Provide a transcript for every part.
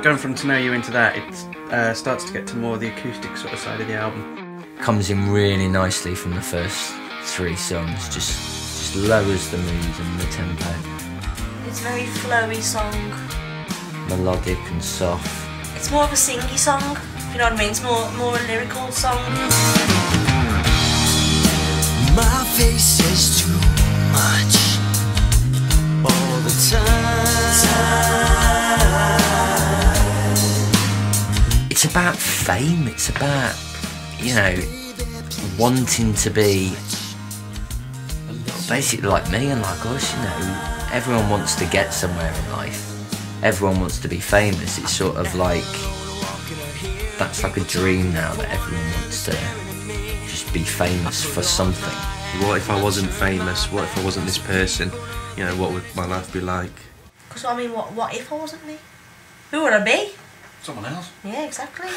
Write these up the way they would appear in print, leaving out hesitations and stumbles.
going from To Know You into that, it starts to get to more the acoustic sort of side of the album. Comes in really nicely from the first 3 songs, just lowers the mood and the tempo. It's a very flowy song. Melodic and soft. It's more of a singy song, if you know what I mean. It's more a lyrical song. My face is too much all the time. It's about fame, it's about, you know, wanting to be basically like me and like us, you know. Everyone wants to get somewhere in life. Everyone wants to be famous. It's sort of like, that's like a dream now, that everyone wants to just be famous for something. What if I wasn't famous? What if I wasn't this person? You know, what would my life be like? Because I mean, what if I wasn't me? Who would I be? Someone else. Yeah, exactly.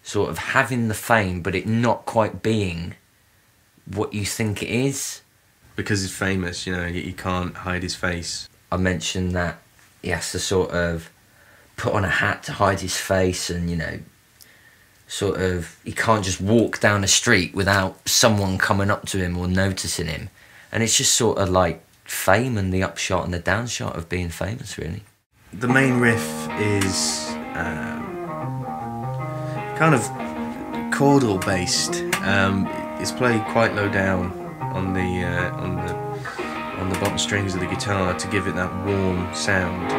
Sort of having the fame, but it not quite being what you think it is. Because he's famous, you know, he can't hide his face. I mentioned that he has to sort of put on a hat to hide his face, and, you know, sort of, he can't just walk down a street without someone coming up to him or noticing him. And it's just sort of like fame and the upshot and the downshot of being famous, really. The main riff is kind of chordal based. It's played quite low down on the bottom strings of the guitar to give it that warm sound.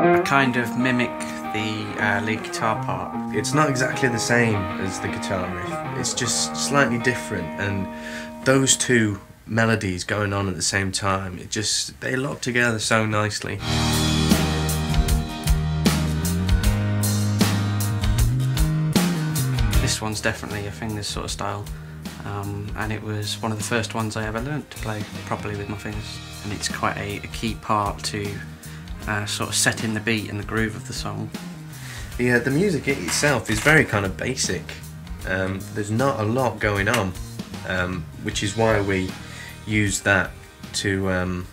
I kind of mimic the lead guitar part. It's not exactly the same as the guitar riff. It's just slightly different, and those two melodies going on at the same time, they lock together so nicely. This one's definitely a fingers sort of style, and it was one of the first ones I ever learnt to play properly with my fingers. And it's quite a key part to sort of setting the beat and the groove of the song. Yeah, the music itself is very kind of basic. There's not a lot going on, which is why we use that to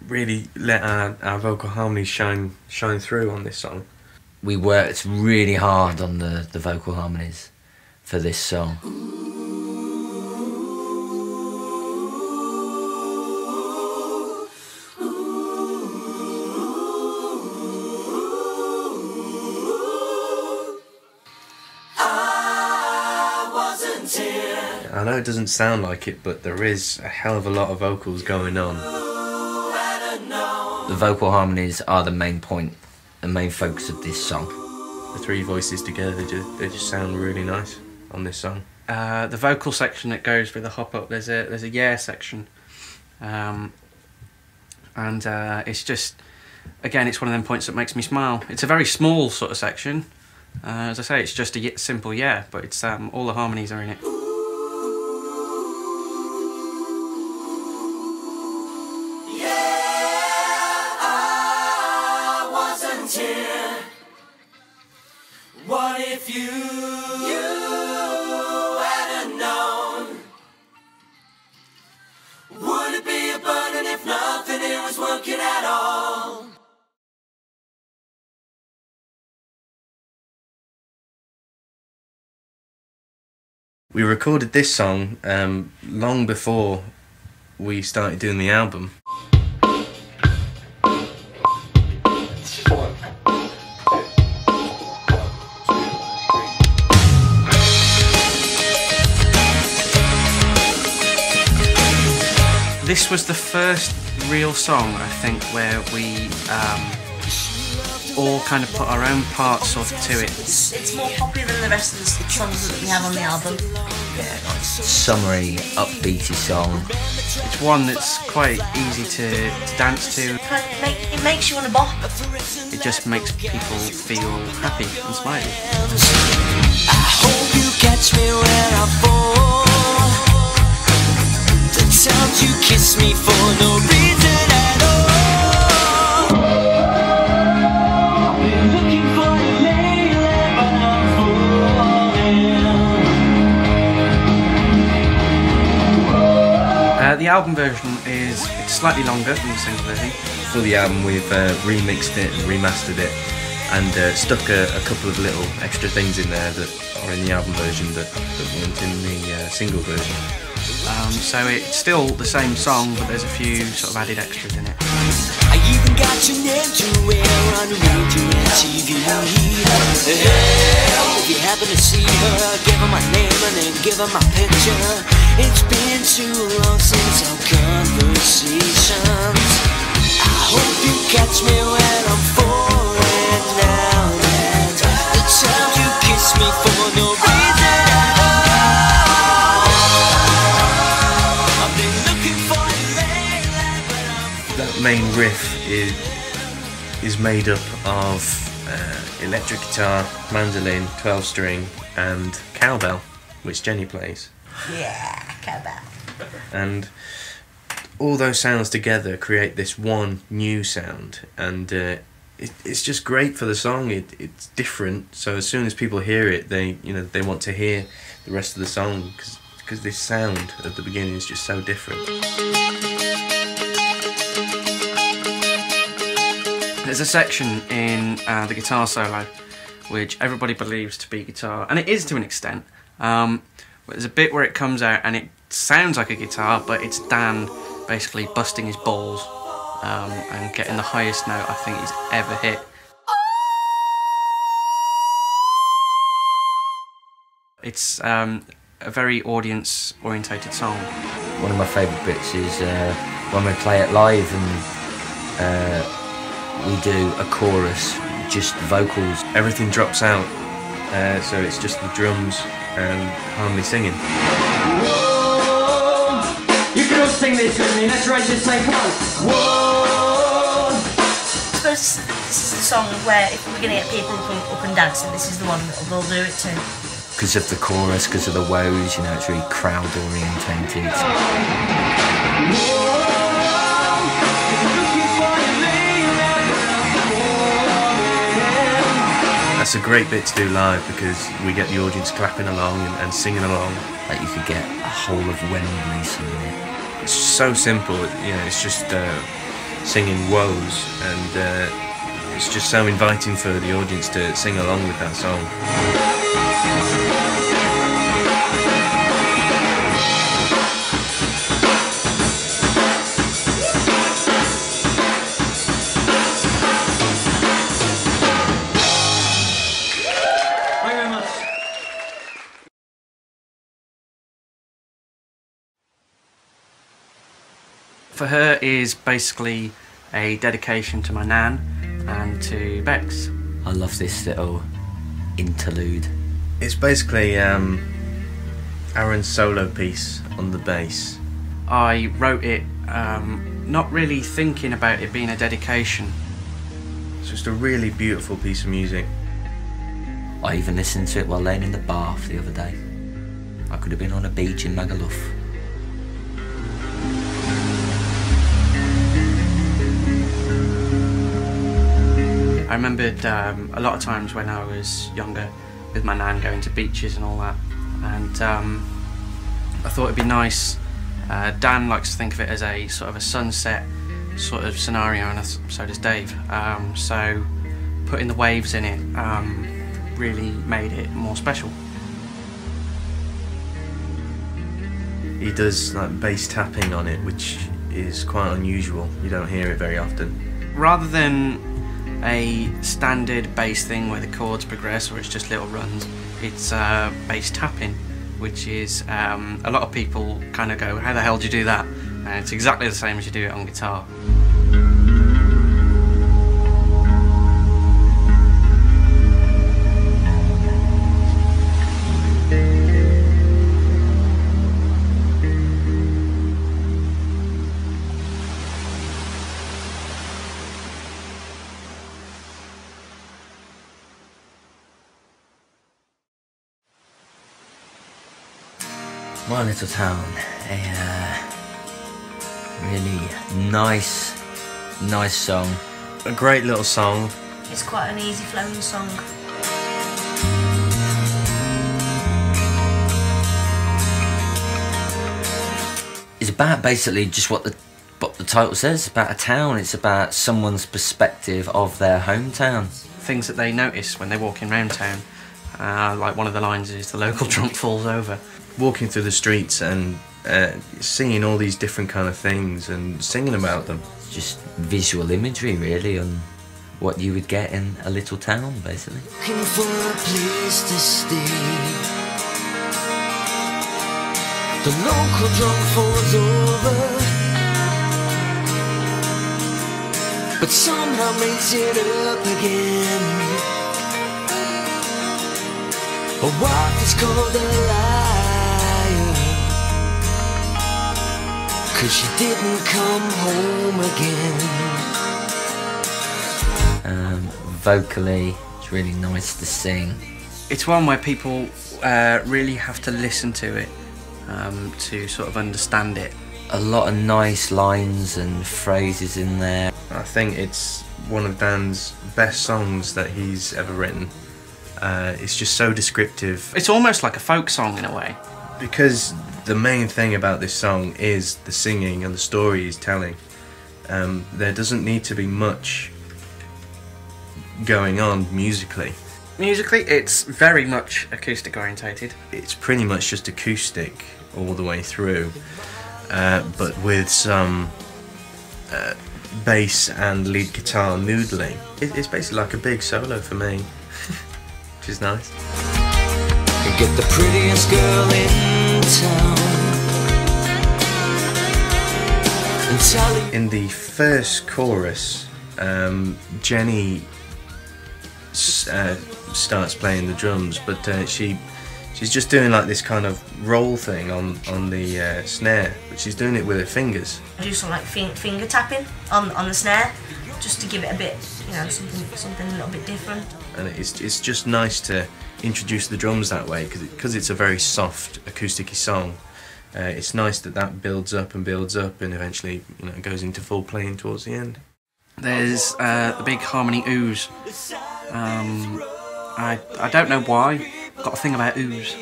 really let our vocal harmonies shine through on this song. We worked really hard on the vocal harmonies for this song. I know it doesn't sound like it, but there is a hell of a lot of vocals going on. The vocal harmonies are the main point, the main focus of this song. The 3 voices together, they just sound really nice on this song. The vocal section that goes with the hop up, there's a yeah section, and it's just, again, it's one of them points that makes me smile. It's a very small sort of section. As I say, it's just a simple yeah, but it's all the harmonies are in it. What if you hadn't known? Would it be a burden if nothing here was working at all? We recorded this song long before we started doing the album. This was the first real song, I think, where we all kind of put our own parts sort of to it. It's more popular than the rest of the songs that we have on the album. Yeah, nice summery, upbeaty song. It's one that's quite easy to dance to. It makes you want to bop. It just makes people feel happy and smiley. I hope you catch me when I fall. The times you kiss me for no reason at all. Been looking for you lately, but I'm falling. The The album version it's slightly longer than the single version. For the album, we've remixed it and remastered it, and stuck a couple of little extra things in there that are in the album version that weren't in the single version. So it's still the same song, but there's a few sort of added extras in it. I even got your name to wear on the radio and TV. If you happen to see her, give her my name and then give her my picture. It's been too long since our conversations. I hope you catch me when I'm falling down, and the time you kiss me for no reason at all. I've been looking for you lately, but I'm That main riff is made up of electric guitar, mandolin, 12-string, and cowbell, which Jenny plays. Yeah, cowbell. And all those sounds together create this one new sound, and it's just great for the song. It's different, so as soon as people hear it, they want to hear the rest of the song because this sound at the beginning is just so different. There's a section in the guitar solo which everybody believes to be guitar, and it is to an extent. But there's a bit where it comes out and it sounds like a guitar, but it's Dan basically busting his balls and getting the highest note I think he's ever hit. It's a very audience-orientated song. One of my favourite bits is when we play it live and we do a chorus, just vocals. Everything drops out, so it's just the drums and harmony singing. Whoa, you can all sing this with me. Let's raise this same one. Whoa. I suppose this is the song where if we're going to get people up and dancing, this is the one that they'll do it to. Because of the chorus, because of the woes, it's really crowd orientated. That's a great bit to do live because we get the audience clapping along and singing along. Like you could get a whole of Wembley singing it. It's so simple, it's just singing woes, and it's just so inviting for the audience to sing along with that song. For her is basically a dedication to my nan and to Bex. I love this little interlude. It's basically Aaron's solo piece on the bass. I wrote it not really thinking about it being a dedication. It's just a really beautiful piece of music. I even listened to it while laying in the bath the other day. I could have been on a beach in Magaluf. I remembered a lot of times when I was younger with my nan going to beaches and all that, and I thought it'd be nice. Dan likes to think of it as a sort of a sunset sort of scenario, and so does Dave. So putting the waves in it really made it more special. He does like bass tapping on it, which is quite unusual. You don't hear it very often. Rather than a standard bass thing where the chords progress or it's just little runs, it's bass tapping, which is a lot of people kind of go, how the hell do you do that? And it's exactly the same as you do it on guitar. My Little Town, a really nice song. A great little song. It's quite an easy flowing song. It's a about basically just what the title says, about a town. It's about someone's perspective of their hometown. Things that they notice when they're walking around town. Like one of the lines is, the local drunk falls over. Walking through the streets and seeing all these different kind of things and singing about them. Just visual imagery, really, on what you would get in a little town, basically. Looking for a place to stay. The local drunk falls over, but somehow makes it up again. A wife is called a liar, 'cause she didn't come home again. Vocally, it's really nice to sing. It's one where people really have to listen to it to sort of understand it. A lot of nice lines and phrases in there. I think it's one of Dan's best songs that he's ever written. It's just so descriptive. It's almost like a folk song in a way. Because the main thing about this song is the singing and the story he's telling. There doesn't need to be much going on musically. Musically, it's very much acoustic orientated. It's pretty much just acoustic all the way through, but with some bass and lead guitar noodling. It's basically like a big solo for me, which is nice. Get the prettiest girl in town and tell her. In the first chorus, Jenny starts playing the drums, but she's just doing like this kind of roll thing on the snare, but she's doing it with her fingers. I do some like finger tapping on the snare, just to give it a bit, you know, something a little bit different. And it's just nice to introduce the drums that way, because it's a very soft acoustic-y song. It's nice that builds up and eventually, you know, goes into full playing towards the end. There's the big harmony ooze. I don't know why. Got a thing about ooze.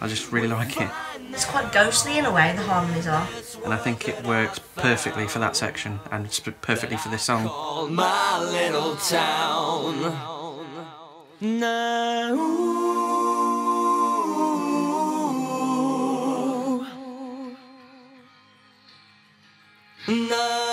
I just really like it. It's quite ghostly in a way, the harmonies are. And I think it works perfectly for that section and perfectly for this song. Call my little town. Now. No.